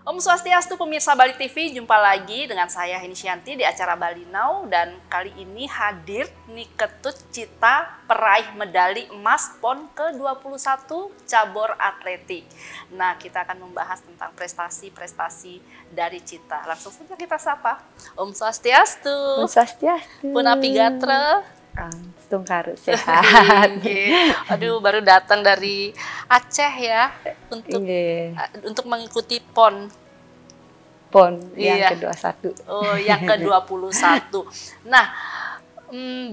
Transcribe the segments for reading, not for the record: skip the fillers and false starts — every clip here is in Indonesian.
Om Swastiastu pemirsa Bali TV, jumpa lagi dengan saya Heni Syanti di acara Bali Now, dan kali ini hadir Niketut Cita peraih medali emas PON ke-21 cabur atletik. Nah, kita akan membahas tentang prestasi-prestasi dari Cita. Langsung saja kita sapa. Om Swastiastu. Om Swastiastu. Punapi gatra. Stungkaru sehat. Aduh, baru datang dari Aceh ya untuk mengikuti PON. PON yang ke-21. Oh, yang ke-21. Nah,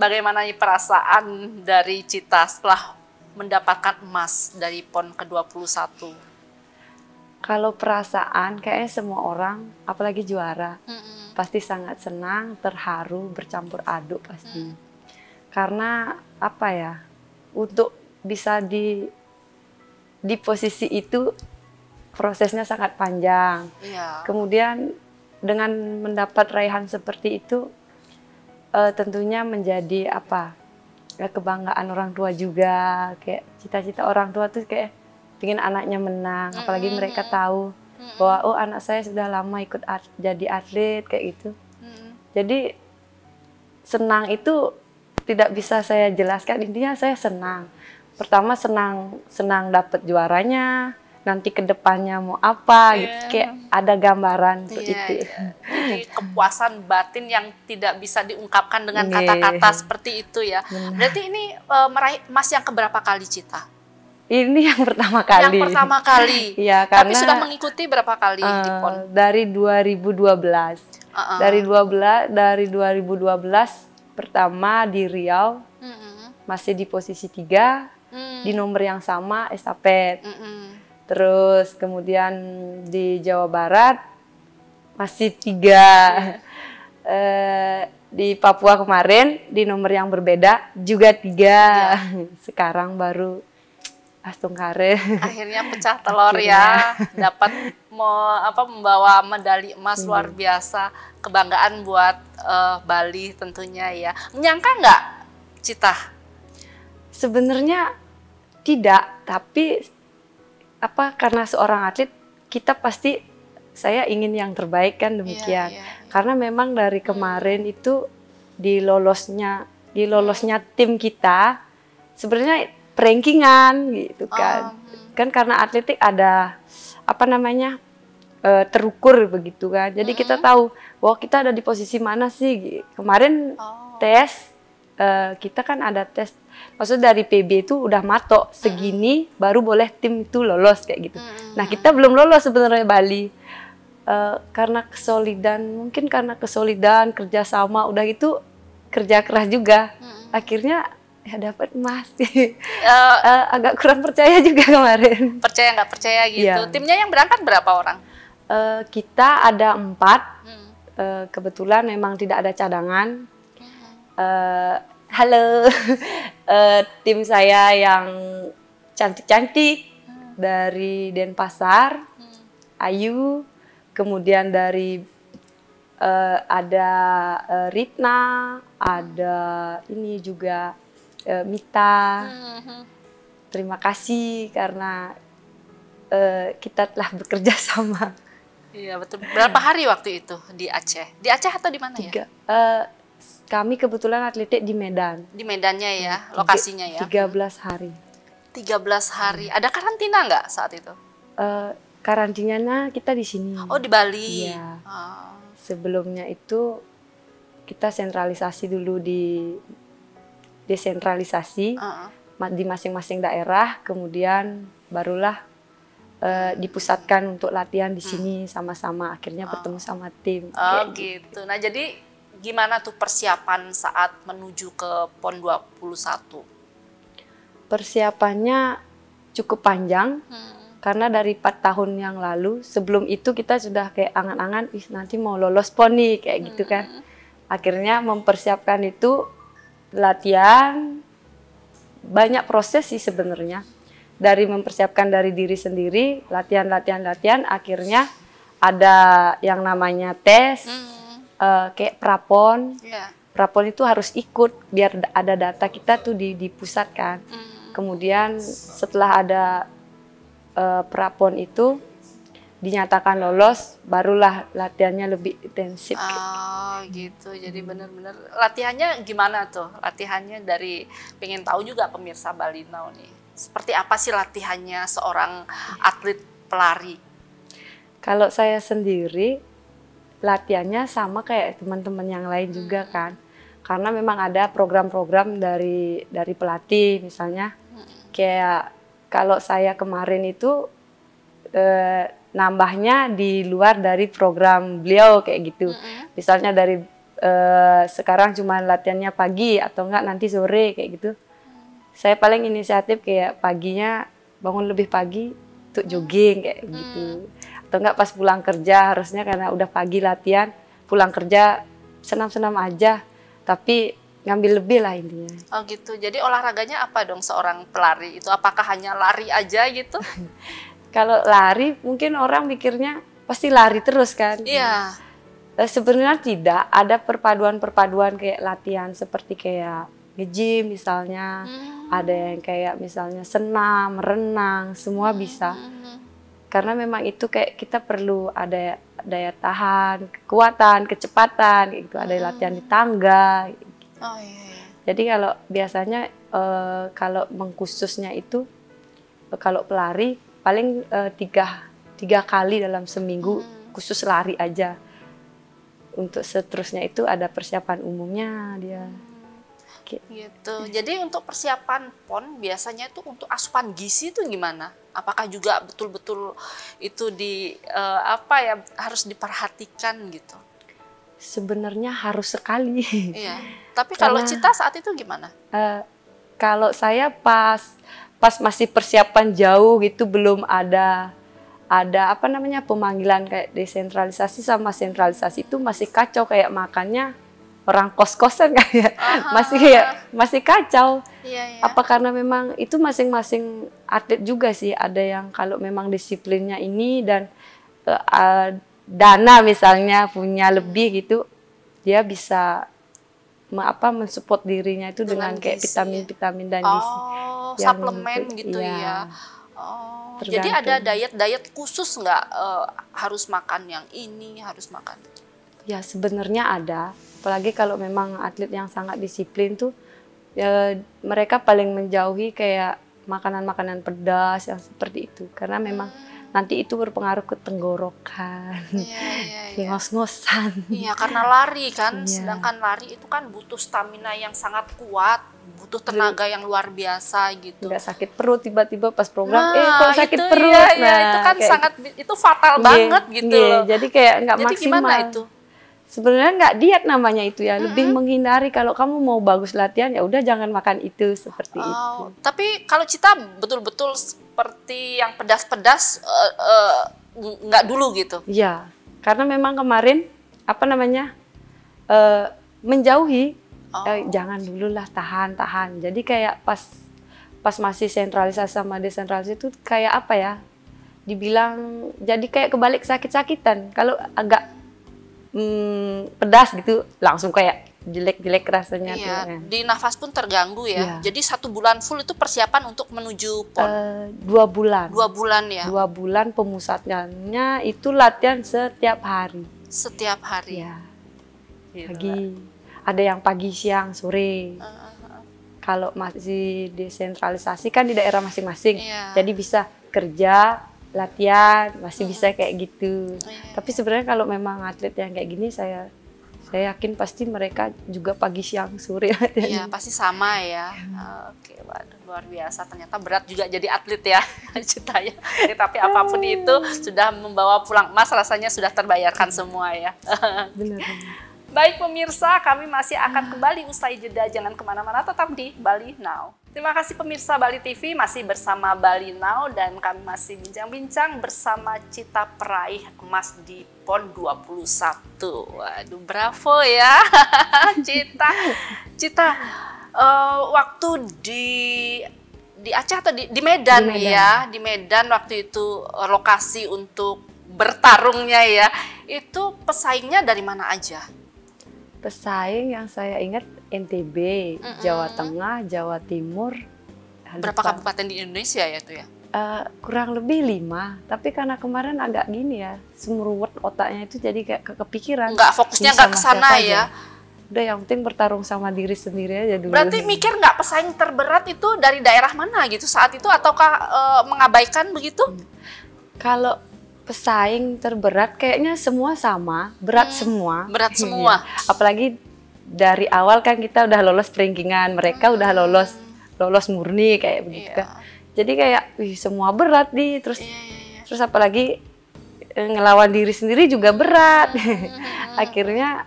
bagaimana perasaan dari Cita setelah mendapatkan emas dari PON ke-21? Kalau perasaan kayaknya semua orang, apalagi juara, pasti sangat senang, terharu, bercampur aduk pasti. Karena apa ya, untuk bisa di posisi itu prosesnya sangat panjang. Kemudian dengan mendapat raihan seperti itu, tentunya menjadi apa, ya, kebanggaan orang tua juga. Kayak cita-cita orang tua tuh kayak ingin anaknya menang, apalagi mereka tahu bahwa oh, anak saya sudah lama ikut jadi atlet kayak gitu. Jadi senang itu tidak bisa saya jelaskan, intinya saya senang. Pertama senang dapat juaranya, nanti kedepannya mau apa gitu, kayak ada gambaran untuk itu. Jadi kepuasan batin yang tidak bisa diungkapkan dengan kata-kata seperti itu ya. Berarti ini meraih emas yang keberapa kali, Cita? Ini yang pertama kali. Yang pertama kali. Iya, tapi sudah mengikuti berapa kali di PON? Dari 2012. Dari 2012 pertama di Riau, masih di posisi 3, di nomor yang sama estafet. Terus kemudian di Jawa Barat masih 3. Di Papua kemarin di nomor yang berbeda juga 3. Sekarang baru Astungkare. Akhirnya pecah telur ya, dapat membawa medali emas luar biasa, kebanggaan buat Bali tentunya ya. Menyangka nggak, Cita? Sebenarnya tidak, tapi karena seorang atlet kita pasti saya ingin yang terbaik kan, demikian. Karena memang dari kemarin itu di lolosnya tim kita sebenarnya rankingan gitu kan. Kan karena atletik ada terukur begitu kan. Jadi kita tahu bahwa kita ada di posisi mana sih. Kemarin tes kita kan ada tes, maksudnya dari PB itu udah matok segini baru boleh tim itu lolos kayak gitu. Nah, kita belum lolos sebenarnya Bali. Karena mungkin karena kesolidan, kerjasama, udah gitu kerja keras juga. Akhirnya ya dapat emas. Agak kurang percaya juga kemarin. Percaya nggak percaya gitu. Timnya yang berangkat berapa orang? Kita ada 4. Kebetulan memang tidak ada cadangan. Halo, tim saya yang cantik-cantik dari Denpasar, Ayu, kemudian dari ada Ritna, ada ini juga Mita. Terima kasih karena kita telah bekerja sama. Iya betul. Berapa hari waktu itu di Aceh? Di Aceh atau di mana 3. ya? Kami kebetulan atletik di Medan. Di Medannya ya, lokasinya ya? 13 hari. 13 hari. Ada karantina nggak saat itu? Karantinanya kita di sini. Oh, di Bali? Iya. Sebelumnya itu kita sentralisasi dulu di desentralisasi di masing-masing daerah, kemudian barulah dipusatkan untuk latihan di sini sama-sama, akhirnya bertemu sama tim. Gitu. Nah, jadi gimana tuh persiapan saat menuju ke PON 21? Persiapannya cukup panjang, karena dari 4 tahun yang lalu, sebelum itu kita sudah kayak angan-angan, nanti mau lolos PON nih, kayak gitu kan. Akhirnya mempersiapkan itu, latihan, banyak proses sih sebenarnya. Dari mempersiapkan dari diri sendiri, latihan, akhirnya ada yang namanya tes, kayak prapon. Prapon itu harus ikut, biar ada data kita tuh dipusatkan. Kemudian setelah ada prapon itu, dinyatakan lolos, barulah latihannya lebih intensif. Oh gitu, jadi benar-benar latihannya gimana tuh? Latihannya dari, pengen tahu juga pemirsa Bali Now nih, seperti apa sih latihannya seorang atlet pelari? Kalau saya sendiri, latihannya sama kayak teman-teman yang lain juga kan. Karena memang ada program-program dari pelatih misalnya. Kayak kalau saya kemarin itu nambahnya di luar dari program beliau kayak gitu. Misalnya dari sekarang cuma latihannya pagi atau enggak nanti sore kayak gitu. Saya paling inisiatif kayak paginya bangun lebih pagi untuk jogging kayak gitu. Atau enggak pas pulang kerja, harusnya karena udah pagi latihan, pulang kerja senam-senam aja, tapi ngambil lebih lah intinya. Oh gitu, jadi olahraganya apa dong seorang pelari itu? Apakah hanya lari aja gitu? Kalau lari mungkin orang mikirnya pasti lari terus kan. Iya. Sebenarnya tidak, ada perpaduan-perpaduan kayak latihan seperti kayak nge-gym misalnya. Ada yang kayak misalnya senam, renang, semua bisa. Karena memang itu kayak kita perlu ada daya tahan, kekuatan, kecepatan gitu. Ada latihan di tangga gitu. Oh iya. Jadi kalau biasanya kalau mengkhususnya itu kalau pelari paling tiga kali dalam seminggu khusus lari aja. Untuk seterusnya itu ada persiapan umumnya dia. Gitu. Jadi untuk persiapan PON biasanya itu untuk asupan gizi itu gimana? Apakah juga betul-betul itu harus diperhatikan gitu? Sebenarnya harus sekali. Iya. Tapi kalau Cita saat itu gimana? Kalau saya pas masih persiapan jauh gitu, belum ada pemanggilan kayak desentralisasi sama sentralisasi, itu masih kacau kayak makannya orang kos-kosan kayak masih kacau. Iya. Apa karena memang itu masing-masing atlet juga sih, ada yang kalau memang disiplinnya ini dan dana misalnya punya lebih gitu, dia bisa mensupport dirinya itu dengan kayak vitamin dan gizi. Suplemen gitu ya. Oh, jadi ada diet khusus nggak, harus makan yang ini, harus makan? Ya sebenarnya ada, apalagi kalau memang atlet yang sangat disiplin tuh, ya, mereka paling menjauhi kayak makanan-makanan pedas yang seperti itu, karena memang nanti itu berpengaruh ke tenggorokan, ngos-ngosan. Iya, karena lari kan, sedangkan lari itu kan butuh stamina yang sangat kuat, butuh tenaga yang luar biasa gitu. Nggak sakit perut tiba-tiba pas program, kok sakit perut. Itu kan itu fatal banget gitu loh. Jadi kayak nggak maksimal. Jadi gimana itu? Sebenarnya nggak diet namanya itu ya, lebih menghindari. Kalau kamu mau bagus latihan ya udah jangan makan itu seperti itu. Tapi kalau Cita betul-betul seperti yang pedas-pedas nggak dulu gitu? Iya, karena memang kemarin menjauhi, jangan dulu lah, tahan. Jadi kayak pas masih sentralisasi sama desentralisasi itu kayak apa ya? Dibilang jadi kayak kebalik sakit-sakitan. Kalau agak pedas gitu langsung kayak jelek-jelek rasanya. Iya, di nafas pun terganggu ya. Jadi 1 bulan full itu persiapan untuk menuju PON? 2 bulan. 2 bulan ya? 2 bulan pemusatannya itu latihan setiap hari. Setiap hari? Ya. Pagi. Ada yang pagi, siang, sore. Kalau masih desentralisasi kan di daerah masing-masing. Jadi bisa kerja, latihan, masih bisa kayak gitu. Tapi sebenarnya kalau memang atlet yang kayak gini, saya yakin pasti mereka juga pagi, siang, sore. Iya, pasti sama ya. Oke, waduh, luar biasa. Ternyata berat juga jadi atlet ya, Cita ya. Tapi apapun itu sudah membawa pulang emas, rasanya sudah terbayarkan semua ya. Benar. Baik pemirsa, kami masih akan kembali usai jeda. Jangan kemana-mana, tetap di Bali Now. Terima kasih pemirsa Bali TV, masih bersama Bali Now dan kami masih bincang-bincang bersama Cita peraih emas di PON 21. Waduh, bravo ya Cita. Waktu di Aceh atau di Medan ya, di Medan waktu itu lokasi untuk bertarungnya ya. Itu pesaingnya dari mana aja? Pesaing yang saya ingat NTB, Jawa Tengah, Jawa Timur. Berapa kabupaten di Indonesia ya itu ya? kurang lebih 5, tapi karena kemarin agak gini ya, semruwet otaknya itu jadi kayak kepikiran. Nggak, fokusnya nggak ke sana ya. Udah yang penting bertarung sama diri sendiri aja dulu. Berarti mikir nggak pesaing terberat itu dari daerah mana gitu saat itu, ataukah mengabaikan begitu? Kalau pesaing terberat kayaknya semua sama, berat semua. Berat semua. Apalagi dari awal kan kita udah lolos peringkingan, mereka udah lolos murni kayak begitu kan. Jadi kayak, wih semua berat nih, terus apalagi ngelawan diri sendiri juga berat. Akhirnya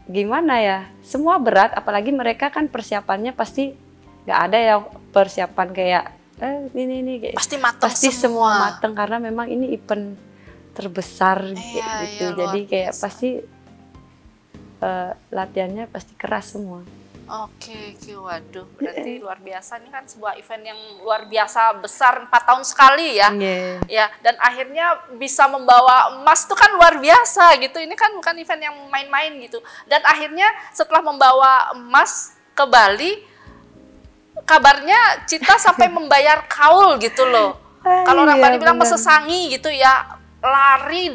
gimana ya, semua berat, apalagi mereka kan persiapannya pasti nggak ada ya persiapan kayak ini kayak pasti matang, pasti semua matang karena memang ini event terbesar gitu. Jadi kayak biasa. pasti latihannya pasti keras semua. Oke, waduh, berarti luar biasa. Ini kan sebuah event yang luar biasa besar, 4 tahun sekali ya. Ya, dan akhirnya bisa membawa emas itu kan luar biasa gitu. Ini kan bukan event yang main-main gitu. Dan akhirnya setelah membawa emas ke Bali, kabarnya Cita sampai membayar kaul gitu loh. Kalau orang Bali bilang mesesangi gitu ya. Lari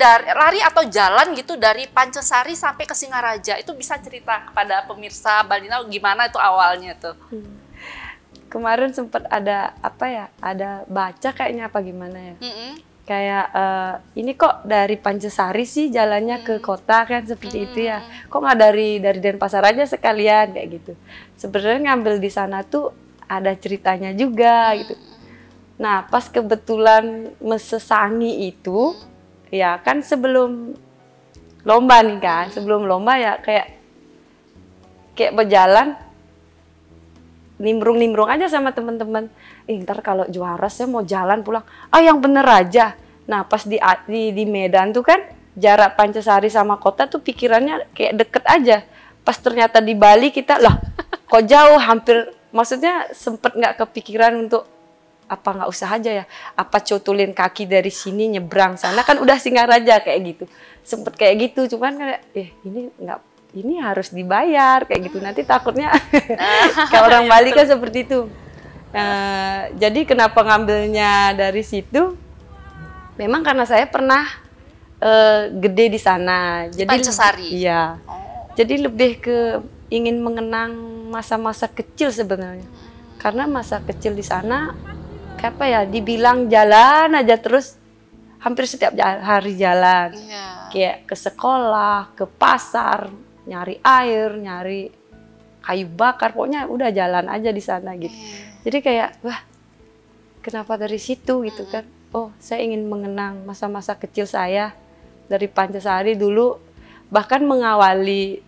atau jalan gitu dari Pancasari sampai ke Singaraja. Itu bisa cerita kepada pemirsa Balinau gimana itu awalnya tuh? Kemarin sempat ada ada baca kayaknya apa gimana ya? Kayak ini kok dari Pancasari sih jalannya ke kota kan seperti itu ya? Kok nggak dari Denpasar aja sekalian kayak gitu? Sebenarnya ngambil di sana tuh ada ceritanya juga gitu. Nah pas kebetulan mesesangi itu ya kan sebelum lomba nih kan, sebelum lomba ya kayak berjalan nimbrung aja sama teman-teman. Ntar kalau juara saya mau jalan pulang. Yang bener aja. Nah pas di Medan tuh kan jarak Pancasari sama kota tuh pikirannya kayak deket aja. Pas ternyata di Bali kita lah kok jauh, hampir maksudnya sempet nggak kepikiran untuk apa nggak usah aja ya, apa cotulin kaki dari sini nyebrang sana kan udah Singaraja kayak gitu, sempet kayak gitu, cuman kayak ini harus dibayar kayak gitu, nanti takutnya kalau orang Bali kan seperti itu. Jadi kenapa ngambilnya dari situ, memang karena saya pernah gede di sana, jadi Pancasari. Iya, jadi lebih ke ingin mengenang masa-masa kecil sebenarnya, karena masa kecil di sana apa ya, dibilang jalan aja terus, hampir setiap hari jalan, kayak ke sekolah, ke pasar, nyari air, nyari kayu bakar, pokoknya udah jalan aja di sana gitu. Jadi kayak wah kenapa dari situ gitu kan, saya ingin mengenang masa-masa kecil saya dari Pancasari dulu, bahkan mengawali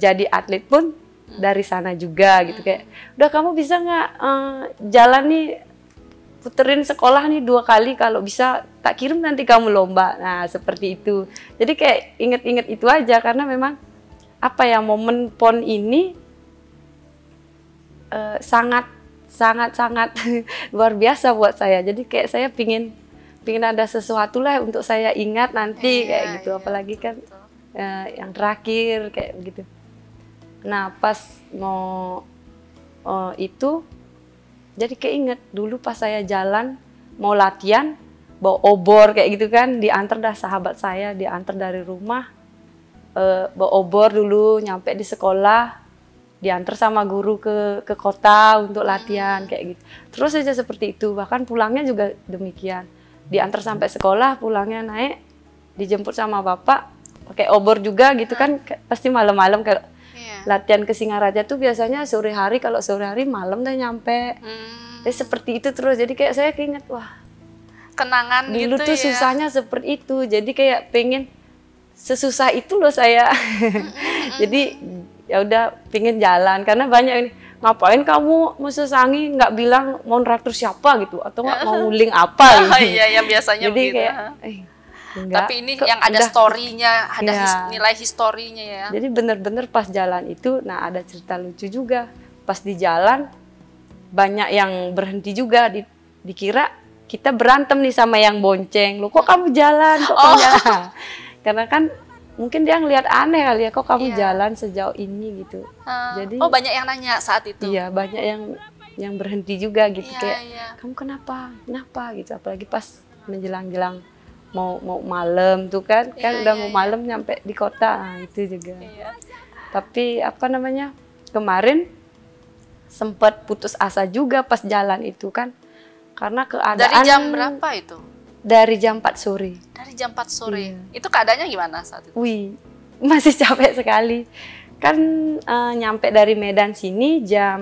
jadi atlet pun dari sana juga gitu. Kayak udah kamu bisa nggak jalan nih, puterin sekolah nih 2 kali, kalau bisa tak kirim nanti kamu lomba. Nah seperti itu. Jadi kayak inget-inget itu aja, karena memang apa ya, momen PON ini sangat luar biasa buat saya. Jadi kayak saya pingin ada sesuatu lah untuk saya ingat nanti kayak gitu. Apalagi kan yang terakhir kayak begitu. Nah pas mau itu, jadi keinget dulu pas saya jalan mau latihan bawa obor kayak gitu kan, diantar dah sahabat saya, diantar dari rumah bawa obor dulu, nyampe di sekolah diantar sama guru ke kota untuk latihan kayak gitu. Terus aja seperti itu, bahkan pulangnya juga demikian, diantar sampai sekolah, pulangnya naik dijemput sama bapak pakai obor juga gitu kan. Pasti malam-malam kalau latihan ke Singaraja tuh biasanya sore hari, kalau sore hari malam udah nyampe. Jadi seperti itu terus, jadi kayak saya keinget, wah kenangan dulu gitu tuh susahnya seperti itu, jadi kayak pengen sesusah itu loh saya. Jadi ya udah pengen jalan, karena banyak ini, ngapain kamu mau sesangi nggak bilang mau nraktir siapa gitu, atau nggak mau nguling apa gitu. Iya biasanya jadi begitu. Kayak, enggak, tapi ini yang ada story-nya, ada nilai historinya ya. Jadi bener-bener pas jalan itu, nah ada cerita lucu juga. Pas di jalan, banyak yang berhenti juga, dikira kita berantem nih sama yang bonceng. Loh kok kamu jalan, kok kamu jalan? Karena kan mungkin dia ngelihat aneh kali ya, kok kamu jalan sejauh ini gitu. Jadi banyak yang nanya saat itu? Iya, banyak yang yang berhenti juga gitu, Iya, kayak iya. kamu kenapa gitu, apalagi pas menjelang-jelang mau malam tuh kan Iya, udah iya, mau iya. malam nyampe di kota, nah, itu juga. Iya. Tapi apa namanya, kemarin sempat putus asa juga pas jalan itu kan, karena keadaan Dari jam berapa itu? dari jam 4 sore. Dari jam 4 sore. Iya. Itu keadaannya gimana saat itu? Wih, masih capek sekali. Kan nyampe dari Medan sini jam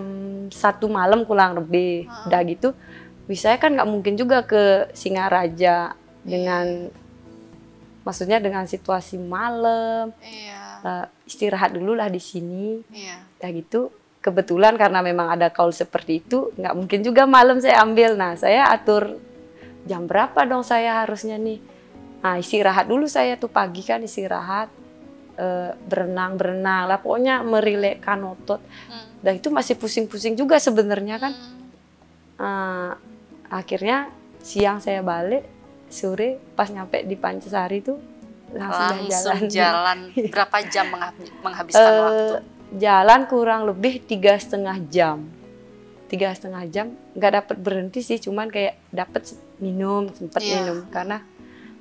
1 malam kurang lebih. Udah gitu, saya kan nggak mungkin juga ke Singaraja dengan, maksudnya dengan situasi malam. Iya. Istirahat dulu lah di sini. Iya. Udah gitu, kebetulan karena memang ada call seperti itu, nggak mungkin juga malam saya ambil. Nah, saya atur jam berapa dong saya harusnya nih. Nah, istirahat dulu saya tuh pagi kan, istirahat, berenang lah, pokoknya merilekkan otot. Dan itu masih pusing-pusing juga sebenarnya kan. Akhirnya siang saya balik, sore pas nyampe di Pancasari tuh langsung jalan. Berapa jam menghabiskan waktu? Jalan kurang lebih 3,5 jam. 3,5 jam, nggak dapat berhenti sih, cuman kayak dapat sempat minum, karena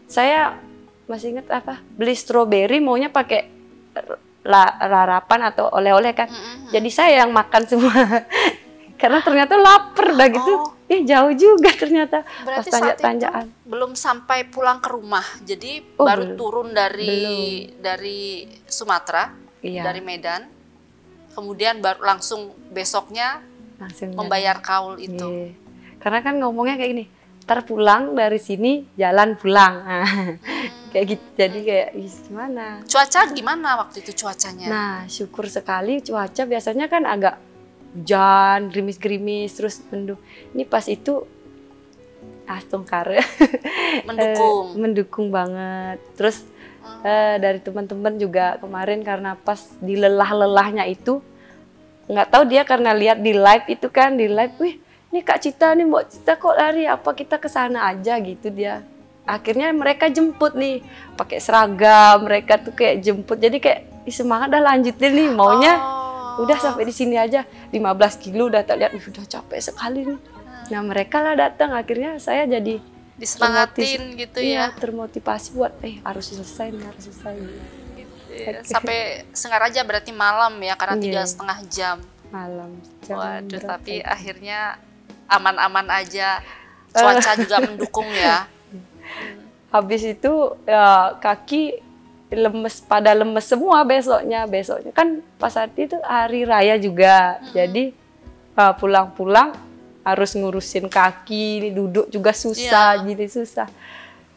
saya masih ingat beli stroberi maunya pakai larapan atau oleh-oleh kan, jadi saya yang makan semua karena ternyata lapar dah gitu. Jauh juga ternyata. Berarti pas saat tanjakan itu belum sampai pulang ke rumah, jadi baru turun dari Sumatera, dari Medan, kemudian baru langsung besoknya langsung membayar kaul itu. Karena kan ngomongnya kayak gini, ntar pulang dari sini jalan pulang, kayak gitu. Jadi kayak gimana? Cuaca gimana waktu itu cuacanya? Nah, syukur sekali cuaca biasanya kan agak hujan, gerimis-gerimis, terus mendung. Ini pas itu Astungkare mendukung banget. Terus dari teman-teman juga kemarin karena pas di lelah-lelahnya itu, nggak tahu dia karena lihat di live itu kan, di live, wih ini Kak Cita nih, Mbak Cita kok lari, apa kita ke sana aja gitu dia. Akhirnya mereka jemput nih, pakai seragam, mereka tuh kayak jemput, jadi kayak semangat dah lanjutin nih, maunya udah sampai di sini aja, 15 kilo udah tak lihat, udah capek sekali nih. Nah mereka lah datang, akhirnya saya jadi disemangatin gitu ya. Termotivasi buat harus selesai nih, harus selesai. Sampai Singaraja berarti malam ya, karena 3,5 jam. Malam. Waduh, tapi akhirnya aman-aman aja, cuaca juga mendukung ya. Habis itu ya kaki pada lemes semua besoknya kan pas saat itu hari raya juga, jadi pulang-pulang harus ngurusin kaki, duduk juga susah, jadi susah.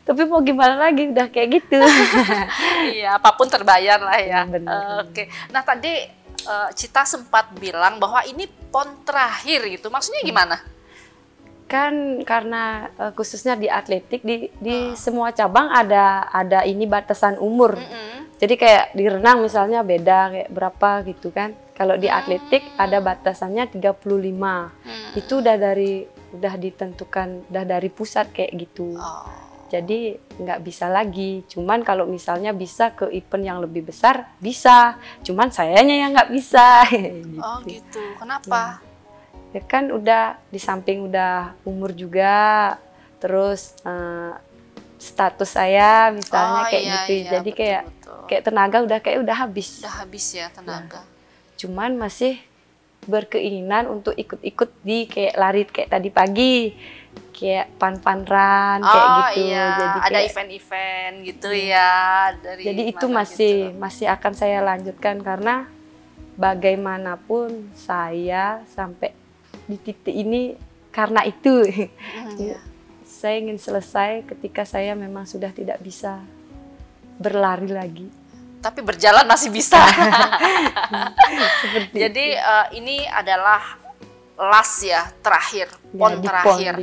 Tapi mau gimana lagi, udah kayak gitu. Iya, apapun terbayar lah ya. Oke. Nah tadi Cita sempat bilang bahwa ini PON terakhir gitu, maksudnya gimana? Kan karena khususnya di atletik, di semua cabang ada ini batasan umur. Jadi kayak di renang misalnya beda kayak berapa gitu kan. Kalau di atletik ada batasannya 35. Itu udah ditentukan, udah dari pusat kayak gitu. Jadi nggak bisa lagi. Cuman kalau misalnya bisa ke event yang lebih besar, bisa. Cuman sayanya yang nggak bisa. Gitu. Oh gitu, kenapa? Ya kan udah di samping udah umur juga, terus status saya misalnya kayak gitu. Iya, jadi betul. kayak tenaga udah habis. Udah habis ya tenaga. Cuman masih berkeinginan untuk ikut-ikut di kayak lari kayak tadi pagi. Kayak fun run kayak gitu. Iya. Jadi ada event-event gitu ya dari. Jadi itu masih akan saya lanjutkan, karena bagaimanapun saya sampai di titik ini karena itu. Saya ingin selesai ketika saya memang sudah tidak bisa berlari lagi. Tapi berjalan masih bisa. Jadi ini adalah last ya, terakhir, PON terakhir.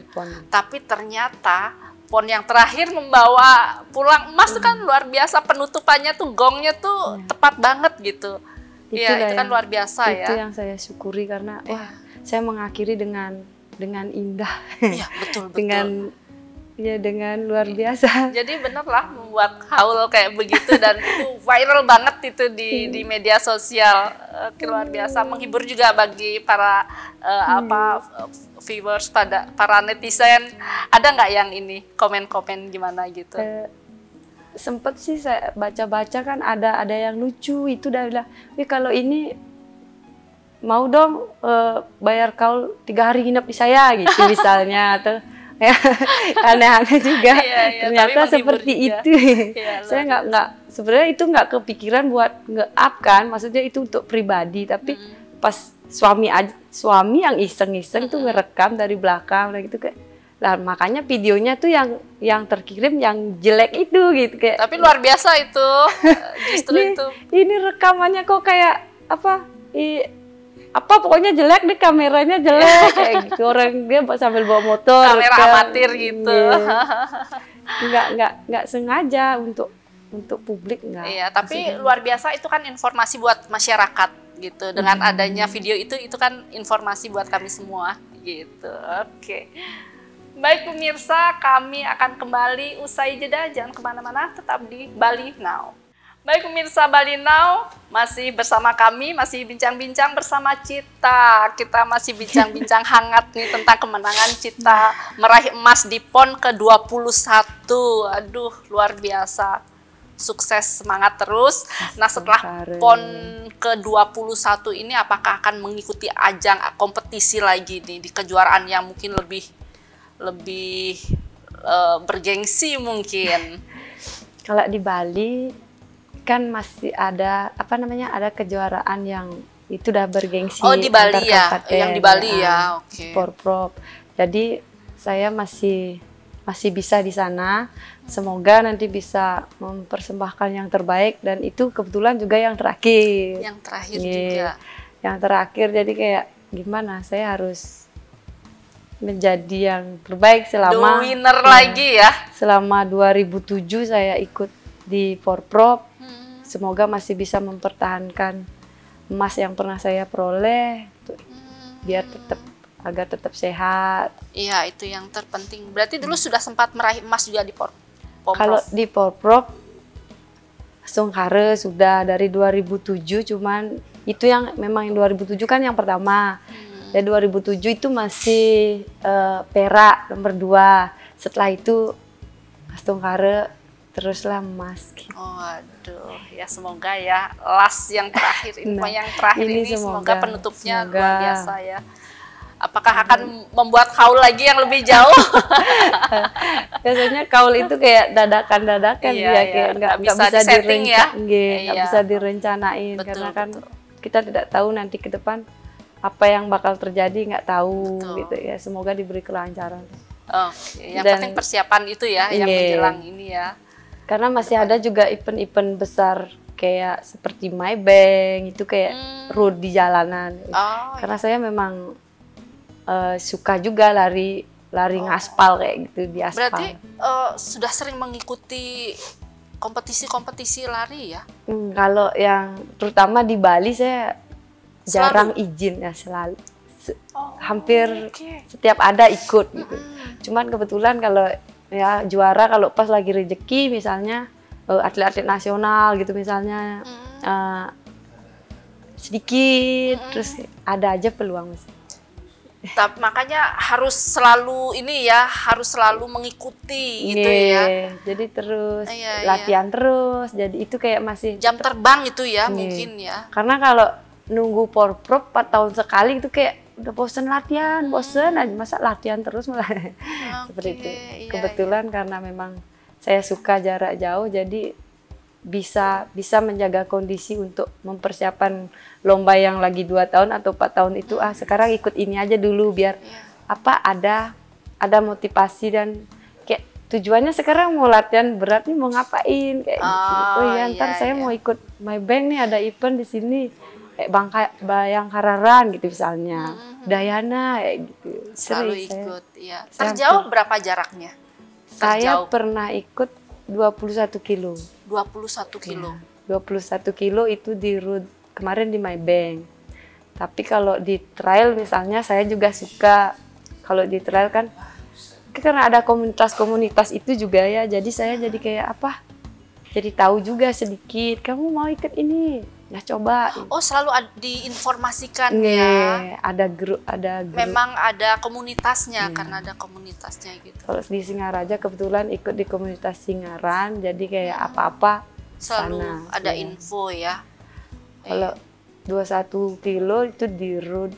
Tapi ternyata PON yang terakhir membawa pulang emas itu kan luar biasa, penutupannya tuh gongnya tuh tepat banget gitu. Iya, itu kan luar biasa ya. Itu yang saya syukuri karena saya mengakhiri dengan indah. Iya, betul. Dengan Ya dengan luar biasa. Jadi bener lah membuat haul kayak begitu dan itu viral banget itu di media sosial. Luar biasa, menghibur juga bagi para viewers, para netizen. Ada nggak yang ini komen-komen gimana gitu? Sempet sih saya baca-baca kan ada yang lucu itu udah bilang, kalau ini mau dong bayar kau 3 hari nginep di saya gitu misalnya atau ya aneh-aneh juga. Ternyata seperti juga. Itu saya nggak sebenarnya itu nggak kepikiran buat nge-up kan, maksudnya itu untuk pribadi, tapi pas suami yang iseng-iseng tuh ngerekam dari belakang gitu kayak. Nah, makanya videonya tuh yang terkirim yang jelek itu gitu kayak. Tapi luar biasa itu. Justru itu. Ini rekamannya kok kayak pokoknya jelek deh, kameranya jelek kayak gitu. Orang dia sambil bawa motor. Kamera amatir gitu. Nggak sengaja untuk publik nggak. Iya, tapi luar biasa itu kan informasi buat masyarakat gitu. Dengan adanya video itu kan informasi buat kami semua gitu. Oke. Baik pemirsa, kami akan kembali usai jeda, jangan kemana-mana, tetap di Bali Now. Baik pemirsa Bali Now, masih bersama kami, masih bincang-bincang bersama Cita. Kita masih bincang-bincang hangat nih tentang kemenangan Cita meraih emas di PON ke-21. Aduh, luar biasa. Sukses, semangat terus. Nah, setelah PON ke-21 ini apakah akan mengikuti ajang kompetisi lagi nih di kejuaraan yang mungkin lebih bergengsi mungkin? Kalau di Bali kan masih ada ada kejuaraan yang itu udah bergengsi. Oh, di Bali ya, yang di Bali ya, oke. Porprov. Jadi saya masih bisa di sana. Semoga nanti bisa mempersembahkan yang terbaik dan itu kebetulan juga yang terakhir. Yang terakhir juga. Yang terakhir, jadi kayak gimana? Saya harus menjadi yang terbaik selama the winner lagi ya. Selama 2007 saya ikut di Porprov. Semoga masih bisa mempertahankan emas yang pernah saya peroleh biar agar tetap sehat. Iya, itu yang terpenting. Berarti dulu sudah sempat meraih emas juga di Porprov. Kalau di Porprov Songkhare sudah dari 2007, cuman itu yang memang yang 2007 kan yang pertama. Ya 2007 itu masih perak nomor 2. Setelah itu Songkhare teruslah emas. Gitu. Oh, aduh, ya semoga ya last yang terakhir yang terakhir ini semoga penutupnya luar biasa ya. Apakah akan membuat kaul lagi yang lebih jauh? Biasanya kaul itu kayak dadakan kayak nggak bisa bisa direncanain. Betul, karena kan kita tidak tahu nanti ke depan apa yang bakal terjadi, nggak tahu. Betul. Gitu ya. Semoga diberi kelancaran. Yang penting persiapan itu ya yang menjelang ini ya. Karena masih ada juga event-event besar kayak seperti Maybank itu kayak road di jalanan. Karena saya memang suka juga lari ngaspal kayak gitu di aspal. Berarti sudah sering mengikuti kompetisi lari ya? Kalau yang terutama di Bali saya jarang izin ya, selalu hampir setiap ada ikut gitu. Cuman kebetulan kalau ya juara, kalau pas lagi rezeki misalnya atlet-atlet nasional gitu misalnya sedikit terus ada aja peluang. Tapi makanya harus selalu harus selalu mengikuti gitu ya. Jadi terus latihan terus. Jadi itu kayak masih jam terbang itu ya mungkin ya. Karena kalau nunggu Porprov 4 tahun sekali itu kayak udah bosen latihan, bosen aja, masa latihan terus malah. Seperti itu. Kebetulan karena memang saya suka jarak jauh, jadi bisa menjaga kondisi untuk mempersiapkan lomba yang lagi 2 tahun atau 4 tahun itu. Sekarang ikut ini aja dulu biar ada motivasi dan kayak tujuannya sekarang mau latihan berat nih, mau ngapain kayak gitu. Ntar saya mau ikut Maybank nih, ada event di sini. Kayak Bayangkararan gitu misalnya, Dayana kayak gitu. Selalu ikut, ya. Terjauh berapa jaraknya? Saya pernah ikut 21 kilo. 21 kilo? Ya, 21 kilo itu di route kemarin di Maybank. Tapi kalau di trail misalnya saya juga suka, kalau di trail kan karena ada komunitas-komunitas itu juga ya, jadi saya jadi kayak apa, jadi tahu juga sedikit, kamu mau ikut ini, nah coba. Oh, selalu diinformasikan Nge, ya. ada grup. Memang ada komunitasnya, karena ada komunitasnya gitu. Kalau di Singaraja kebetulan ikut di komunitas Singaran, jadi kayak apa-apa Selalu sana, ada ya. info ya. Kalau 21 kilo itu di road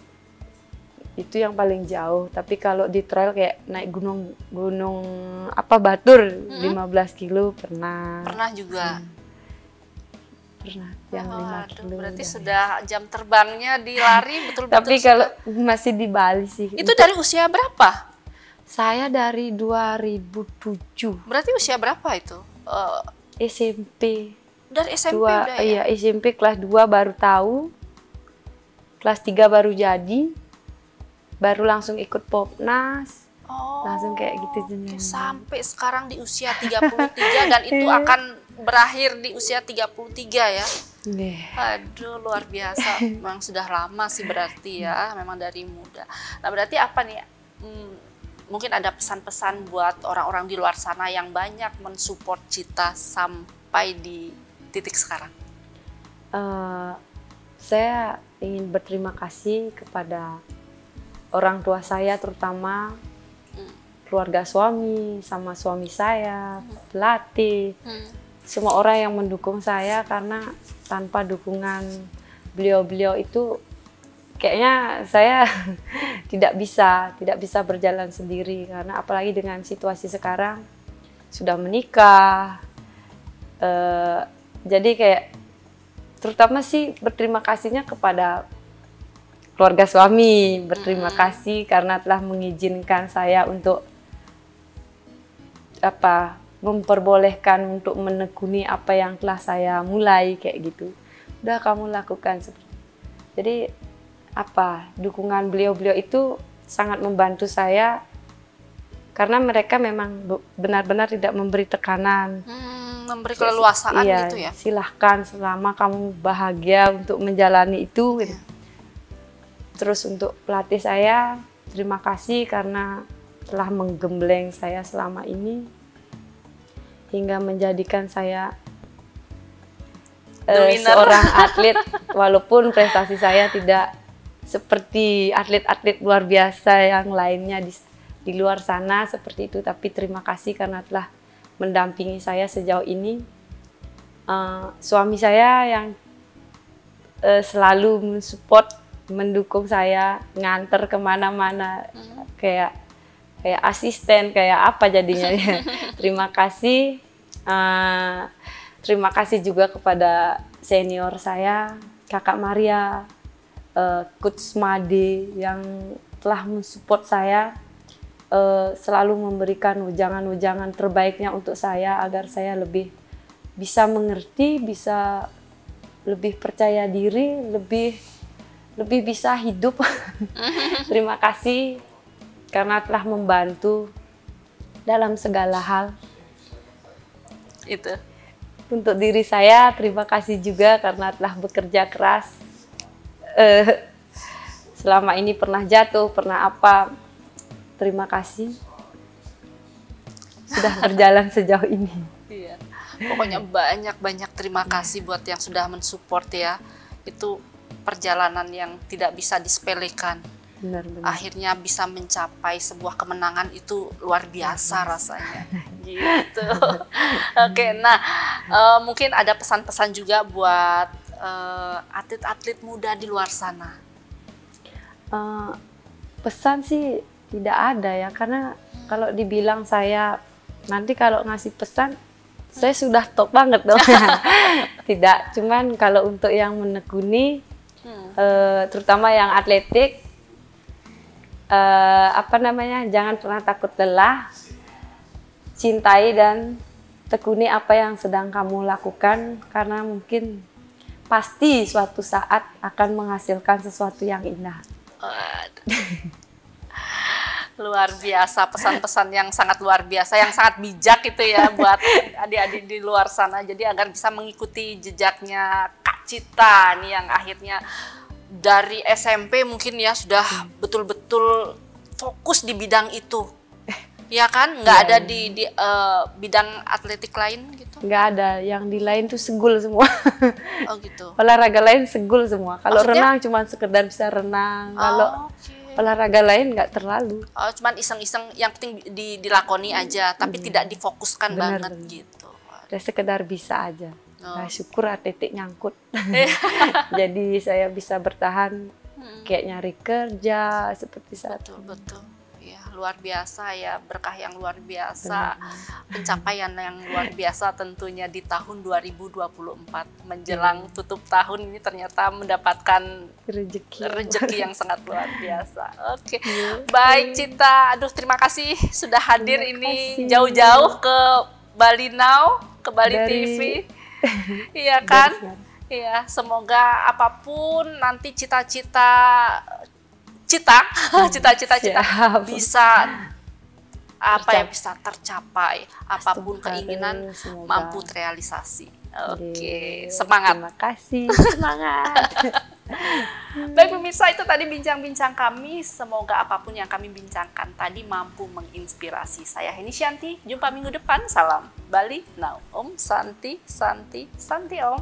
itu yang paling jauh, tapi kalau di trail kayak naik gunung apa Batur 15 kilo pernah. Pernah juga. Pernah yang 5 kilo. Berarti sudah jam terbangnya di lari betul-betul. Tapi kalau masih di Bali sih. Itu dari usia berapa? Saya dari 2007. Berarti usia berapa itu? SMP. Dari SMP udah ya? Iya, SMP kelas 2 baru tahu. Kelas 3 baru jadi. Baru langsung ikut Popnas. Langsung kayak gitu. Sampai sekarang di usia 33 dan itu akan berakhir di usia 33 ya. Aduh, luar biasa. Memang sudah lama sih berarti ya, memang dari muda. Nah, berarti apa nih? Mungkin ada pesan-pesan buat orang-orang di luar sana yang banyak mensupport Cita sampai di titik sekarang. Saya ingin berterima kasih kepada orang tua saya, terutama keluarga suami, sama suami saya, pelatih, semua orang yang mendukung saya, karena tanpa dukungan beliau-beliau itu kayaknya saya tidak bisa berjalan sendiri, karena apalagi dengan situasi sekarang sudah menikah, jadi kayak terutama sih berterima kasihnya kepada keluarga suami, berterima kasih karena telah mengizinkan saya untuk memperbolehkan untuk menekuni apa yang telah saya mulai kayak gitu. Udah kamu lakukan seperti. Jadi dukungan beliau-beliau itu sangat membantu saya karena mereka memang benar-benar tidak memberi tekanan. Memberi keleluasaan iya, gitu ya. Silahkan selama kamu bahagia untuk menjalani itu. Gitu. Terus untuk pelatih saya, terima kasih karena telah menggembleng saya selama ini hingga menjadikan saya seorang atlet, walaupun prestasi saya tidak seperti atlet-atlet luar biasa yang lainnya di luar sana seperti itu, tapi terima kasih karena telah mendampingi saya sejauh ini. Suami saya yang selalu mensupport, mendukung saya, nganter kemana-mana, kayak asisten, kayak apa jadinya ya. Terima kasih. Terima kasih juga kepada senior saya, Kakak Maria, Coach Made yang telah mensupport saya, selalu memberikan ujangan-ujangan terbaiknya untuk saya agar saya lebih bisa mengerti, bisa lebih percaya diri, lebih bisa hidup. Terima kasih karena telah membantu dalam segala hal. Itu. Untuk diri saya, terima kasih juga karena telah bekerja keras. Selama ini pernah jatuh, pernah apa. Terima kasih. Sudah berjalan sejauh ini. Iya. Pokoknya banyak terima kasih buat yang sudah mensupport ya. Itu perjalanan yang tidak bisa disepelekan. Benar-benar. Akhirnya bisa mencapai sebuah kemenangan itu luar biasa rasanya. Gitu. Oke, nah mungkin ada pesan-pesan juga buat atlet-atlet muda di luar sana. Pesan sih tidak ada ya, karena kalau dibilang saya nanti kalau ngasih pesan saya sudah top banget dong. Tidak, cuman kalau untuk yang menekuni, terutama yang atletik, jangan pernah takut lelah, cintai dan tekuni apa yang sedang kamu lakukan, karena mungkin pasti suatu saat akan menghasilkan sesuatu yang indah. Luar biasa, pesan-pesan yang sangat luar biasa, yang sangat bijak itu ya buat adik-adik di luar sana. Jadi agar bisa mengikuti jejaknya Kak Cita nih yang akhirnya dari SMP mungkin ya sudah betul-betul fokus di bidang itu. Ya kan, nggak Iya. ada di bidang atletik lain gitu. Nggak ada, yang di lain tuh segul semua. Oh gitu. Olahraga lain segul semua. Kalau Maksudnya? renang cuma sekedar bisa renang. Kalau Oh, oke. olahraga lain nggak terlalu. Oh, cuman iseng-iseng, yang penting dilakoni aja, tapi tidak difokuskan Benar, banget benar. gitu. Ya sekedar bisa aja. Oh. Nah, syukur titik nyangkut. Jadi saya bisa bertahan kayak nyari kerja seperti saat Betul, betul. Ya, luar biasa ya, berkah yang luar biasa, pencapaian yang luar biasa tentunya di tahun 2024 menjelang tutup tahun ini ternyata mendapatkan rezeki yang sangat luar biasa. Oke. Baik Cita, aduh terima kasih sudah hadir Terima ini kasih. jauh-jauh ke Bali Now, ke Bali Dari- TV. Iya kan? Dari sana. Iya, semoga apapun nanti cita-cita Siap. bisa apa ya, bisa tercapai, apapun Astaga, keinginan semoga. mampu terrealisasi. Oke, Oke, semangat. Terima kasih, semangat. Baik pemirsa, itu tadi bincang-bincang kami. Semoga apapun yang kami bincangkan tadi mampu menginspirasi. Saya Heni Shanti, jumpa minggu depan. Salam Bali Now. Om Santi, Santi, Santi Om.